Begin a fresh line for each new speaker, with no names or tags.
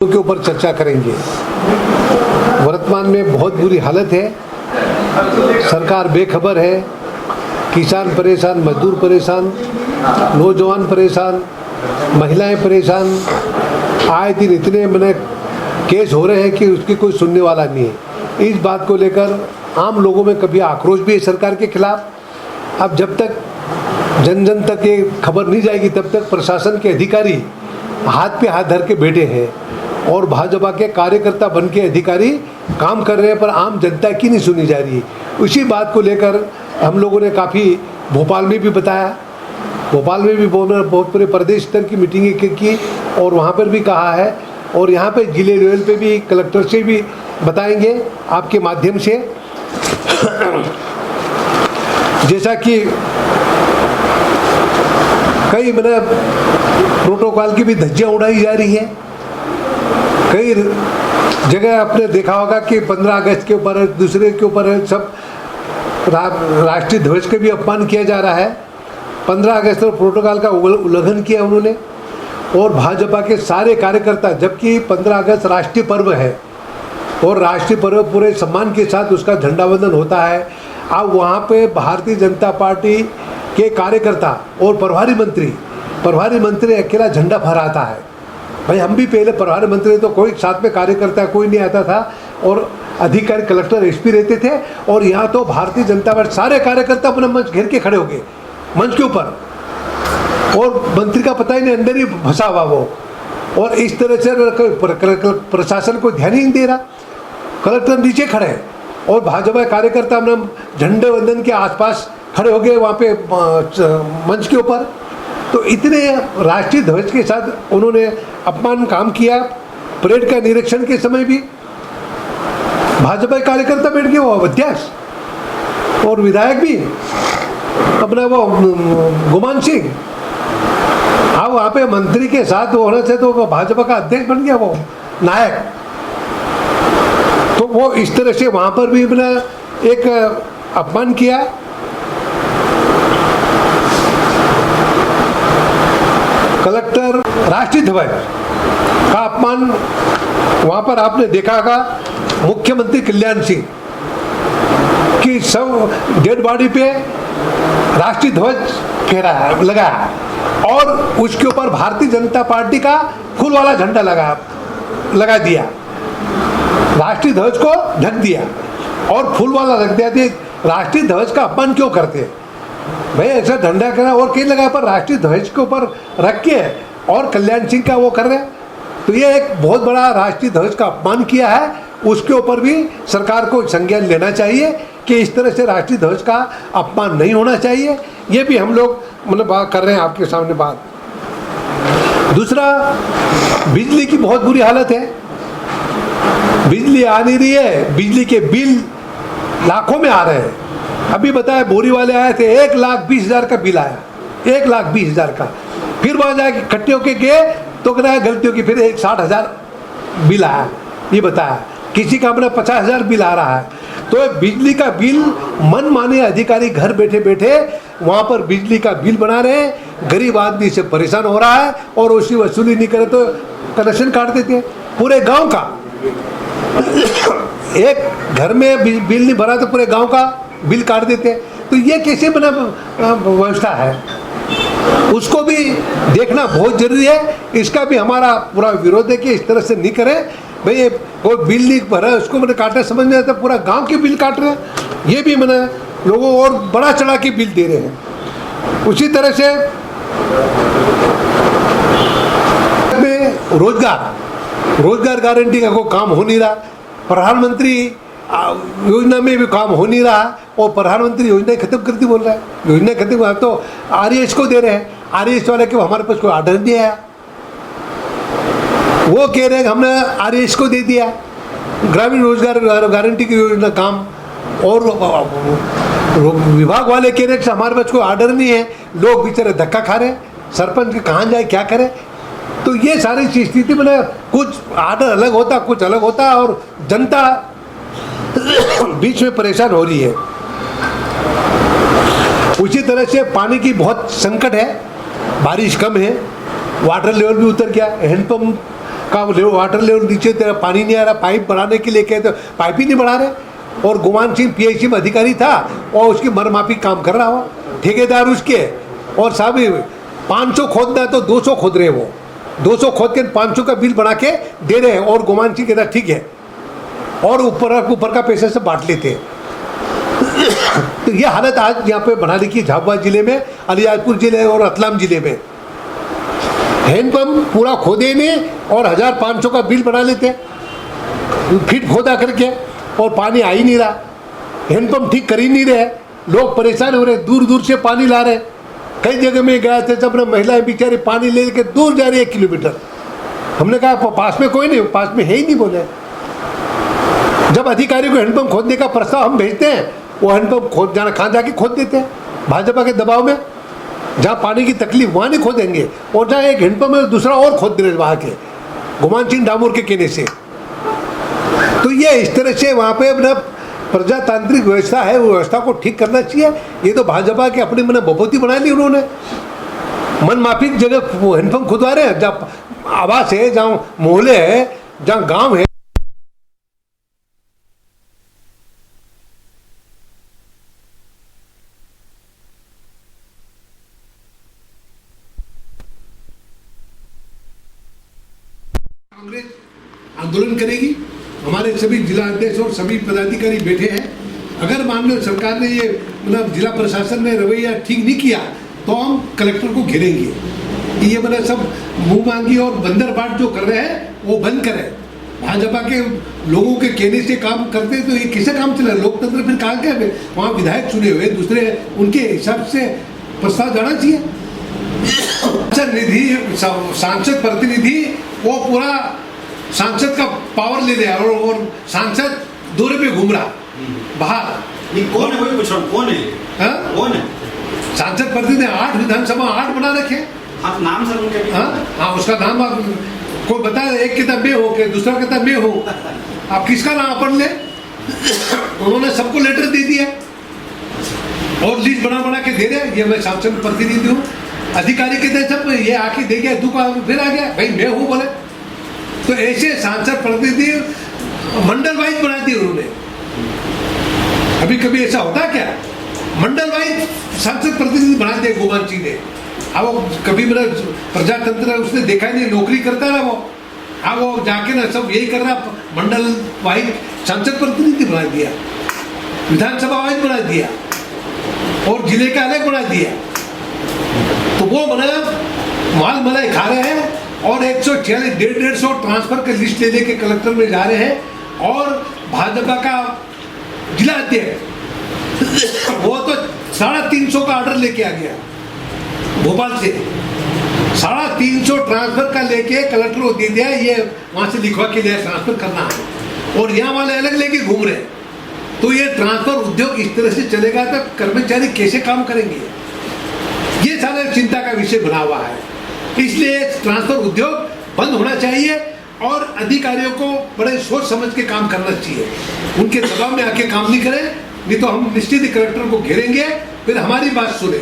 के ऊपर चर्चा करेंगे। वर्तमान में बहुत बुरी हालत है, सरकार बेखबर है, किसान परेशान, मजदूर परेशान, नौजवान परेशान, महिलाएं परेशान। आए दिन इतने मैंने केस हो रहे हैं कि उसकी कोई सुनने वाला नहीं है। इस बात को लेकर आम लोगों में कभी आक्रोश भी है सरकार के खिलाफ। अब जब तक जन जन तक ये खबर नहीं जाएगी तब तक प्रशासन के अधिकारी हाथ पे हाथ धर के बैठे हैं और भाजपा के कार्यकर्ता बन के अधिकारी काम कर रहे हैं, पर आम जनता की नहीं सुनी जा रही है। उसी बात को लेकर हम लोगों ने काफ़ी भोपाल में भी बताया, भोपाल में भी बहुत पूरे प्रदेश स्तर की मीटिंगें की और वहाँ पर भी कहा है, और यहाँ पे जिले लेवल पे भी कलेक्टर से भी बताएंगे आपके माध्यम से। जैसा कि कई मतलब प्रोटोकॉल की भी धज्जियाँ उड़ाई जा रही है। कई जगह आपने देखा होगा कि 15 अगस्त के ऊपर दूसरे के ऊपर सब राष्ट्रीय ध्वज का भी अपमान किया जा रहा है। 15 अगस्त में प्रोटोकॉल का उल्लंघन किया उन्होंने, और भाजपा के सारे कार्यकर्ता, जबकि 15 अगस्त राष्ट्रीय पर्व है और राष्ट्रीय पर्व पूरे सम्मान के साथ उसका झंडावंदन होता है। अब वहाँ पे भारतीय जनता पार्टी के कार्यकर्ता और प्रभारी मंत्री अकेला झंडा फहराता है। भाई हम भी पहले प्रभारी मंत्री तो कोई साथ में कार्यकर्ता कोई नहीं आता था और अधिकारी कलेक्टर एसपी रहते थे, और यहाँ तो भारतीय जनता पार्टी सारे कार्यकर्ता अपना मंच घेर के खड़े हो गए मंच के ऊपर, और मंत्री का पता ही नहीं अंदर ही फंसा हुआ वो। और इस तरह से प्रशासन को ध्यान ही नहीं दे रहा, कलेक्टर नीचे खड़े हैं और भाजपा कार्यकर्ता अपना झंडे वंदन के आसपास खड़े हो गए वहाँ पे मंच के ऊपर। तो इतने राष्ट्रीय ध्वज के साथ उन्होंने अपमान काम किया। परेड का निरीक्षण के समय भी भाजपा कार्यकर्ता बैठ गए, वो अध्यक्ष और विधायक भी अपना वो गुमान सिंह, हाँ वहाँ पे मंत्री के साथ होने से तो भाजपा का अध्यक्ष बन गया वो नायक। तो वो इस तरह से वहाँ पर भी अपना एक अपमान किया। कलेक्टर राष्ट्रीय ध्वज का अपमान, वहाँ पर आपने देखा होगा मुख्यमंत्री कल्याण सिंह की सब डेड बॉडी पे राष्ट्रीय ध्वज फहराया लगाया और उसके ऊपर भारतीय जनता पार्टी का फूल वाला झंडा लगा दिया, राष्ट्रीय ध्वज को ढक दिया और फूल वाला रख दिया। राष्ट्रीय ध्वज का अपमान क्यों करते? भाई ऐसा झंडा करा और कहीं लगा, पर राष्ट्रीय ध्वज के ऊपर रख के और कल्याण सिंह का वो कर रहे हैं। तो ये एक बहुत बड़ा राष्ट्रीय ध्वज का अपमान किया है, उसके ऊपर भी सरकार को संज्ञान लेना चाहिए कि इस तरह से राष्ट्रीय ध्वज का अपमान नहीं होना चाहिए। ये भी हम लोग मतलब बात कर रहे हैं आपके सामने बात। दूसरा, बिजली की बहुत बुरी हालत है, बिजली आ नहीं रही है, बिजली के बिल लाखों में आ रहे हैं। अभी बताया बोरी वाले आए थे, 1,20,000 का बिल आया, 1,20,000 का। फिर वहाँ जाके इकट्ठे होके गए तो कह रहा है गलतियों की, फिर 60,000 बिल आया। ये बताया किसी का अपना 50,000 बिल आ रहा है। तो बिजली का बिल मन माने अधिकारी घर बैठे बैठे वहाँ पर बिजली का बिल बना रहे हैं, गरीब आदमी से परेशान हो रहा है, और उसकी वसूली नहीं करे तो कनेक्शन काट देते हैं पूरे गाँव का। एक घर में बिल नहीं भरा तो पूरे गाँव का बिल काट देते हैं। तो ये कैसे बना व्यवस्था है, उसको भी देखना बहुत जरूरी है। इसका भी हमारा पूरा विरोध है कि इस तरह से नहीं करें। भाई वो बिल नहीं भरा उसको मैंने काटा समझ में आता, पूरा गांव के बिल काट रहे हैं। ये भी मैंने लोगों और बड़ा चढ़ा के बिल दे रहे हैं। उसी तरह से रोजगार गारंटी का कोई काम हो नहीं रहा, प्रधानमंत्री योजना में भी काम हो नहीं रहा, और प्रधानमंत्री योजना खत्म कर दी बोल रहा है। योजना खत्म तो आरएएस को दे रहे हैं, आरएएस वाले के हमारे पास कोई ऑर्डर नहीं आया, वो कह रहे हैं हमने आरएएस को दे दिया ग्रामीण रोजगार गारंटी की योजना काम, और विभाग वाले कह रहे हैं हमारे पास कोई ऑर्डर नहीं है। लोग बेचारे धक्का खा रहे, सरपंच कहाँ जाए क्या करे। तो ये सारी स्थिति में कुछ ऑर्डर अलग होता, कुछ अलग होता, और जनता बीच में परेशान हो रही है। उसी तरह से पानी की बहुत संकट है, बारिश कम है, वाटर लेवल भी उतर गया, हैंडपम्प का वाटर लेवल नीचे, तेरा पानी नहीं आ रहा, पाइप बढ़ाने के लिए कहते पाइप ही नहीं बढ़ा रहे। और गुमान सिंह पीएचई में अधिकारी था और उसकी मरमाफी काम कर रहा हो, ठेकेदार उसके। और साहब 500 खोदना है तो 200 खोद रहे हैं, वो 200 खोद के 500 का बिल बना के दे रहे हैं। और गुमान सिंह कहता ठीक है, और ऊपर का पैसे से बांट लेते हैं। तो ये हालत आज यहाँ पे बना रखी है झाबुआ जिले में, अलीराजपुर जिले और रतलाम जिले में। हैंडपम्प पूरा खोदे नहीं और 1500 का बिल बना लेते, फिट खोदा करके, और पानी आ ही नहीं रहा। हैंडपम्प ठीक कर ही नहीं रहे, लोग परेशान हो रहे, दूर दूर से पानी ला रहे। कई जगह में गए थे, सब महिलाएं बेचारी पानी ले के दूर जा रही है 1 किलोमीटर। हमने कहा पास में कोई नहीं, पास में है ही नहीं बोले। जब अधिकारी को हैंडपम्प खोदने का प्रस्ताव हम भेजते हैं, वो हैंडपम्प खोद जाना कहाँ जाके खोद देते हैं, भाजपा के दबाव में। जहाँ पानी की तकलीफ वहाँ नहीं खोदेंगे, और जहाँ एक हैंडपम्प है दूसरा और खोद दे रहे वहाँ के गुमान सिंह डामोर के कहने से। तो ये इस तरह से वहाँ पे अपना प्रजातांत्रिक व्यवस्था है, वो व्यवस्था को ठीक करना चाहिए। ये तो भाजपा के अपने मन बपोती बना ली उन्होंने, मन माफिक जगह वो हैंडपम्प खुदवा रहे हैं। जहाँ आवास है, जहाँ मोहल्ले है, जहाँ गाँव है। कांग्रेस आंदोलन करेगी, हमारे सभी जिला अध्यक्ष और सभी पदाधिकारी बैठे हैं। अगर मान लो सरकार ने ये मतलब जिला प्रशासन ने रवैया ठीक नहीं किया तो हम कलेक्टर को घेरेंगे। ये मतलब सब मुंह मांगी और बंदर बाट जो कर रहे हैं वो बंद करें। भाजपा के लोगों के कहने से काम करते तो ये किसे काम चला, लोकतंत्र फिर कहाँ क्या है। वहाँ विधायक चुने हुए दूसरे, उनके हिसाब से प्रस्ताव जाना चाहिए। निधि सांसद प्रतिनिधि वो पूरा सांसद का पावर ले लिया, और सांसद दौरे पे घूम रहा बाहर।
ये कौन है, वही पूछ रहा हूँ, कौन है?
हाँ?
कौन है
सांसद प्रतिनिधि? 8 विधानसभा 8 बना रखे।
हाँ, नाम सर उनका भी?
हाँ, उसका नाम कोई बता, एक किताब में हो के दूसरा किताब में हो, आप किसका नाम अपन ले? उन्होंने सबको लेटर दे दिया और लिस्ट बना के दे रहे। ये मैं सांसद प्रतिनिधि हूँ, अधिकारी के थे सब, ये आके दे गया, दुकान फिर आ गया भाई मैं हूँ बोले। तो ऐसे सांसद प्रतिनिधि मंडल वाइज बना दिए उन्होंने। अभी कभी ऐसा होता क्या? मंडल वाइज सांसद प्रतिनिधि बना दिए गुमान सिंह ने। अब वो कभी मेरा प्रजातंत्र उसने देखा नहीं, नौकरी करता रहा वो। अब वो जाके ना सब यही कर रहा, मंडल वाइज सांसद प्रतिनिधि बना दिया, विधानसभा वाइज बना दिया, और जिले का अलग बना दिया। तो वो माल मलाई खा रहे हैं, और 146 150 ट्रांसफर के लिस्ट ले लेके कलेक्टर में जा रहे हैं। और भाजपा का जिला अध्यक्ष वो तो 350 का ऑर्डर लेके आ गया भोपाल से, 350 ट्रांसफर का लेके कलेक्टर को दे दिया, ये वहां से लिखवा के लिया ट्रांसफर करना है, और यहाँ वाले अलग लेके घूम रहे। तो ये ट्रांसफर उद्योग इस तरह से चलेगा तो कर्मचारी कैसे काम करेंगे? ये सारा चिंता का विषय बना हुआ है। इसलिए ट्रांसफर उद्योग बंद होना चाहिए, और अधिकारियों को बड़े सोच समझ के काम करना चाहिए। उनके दबाव में आके काम नहीं करें, नहीं तो हम निश्चित ही कलेक्टर को घेरेंगे, फिर हमारी बात सुने।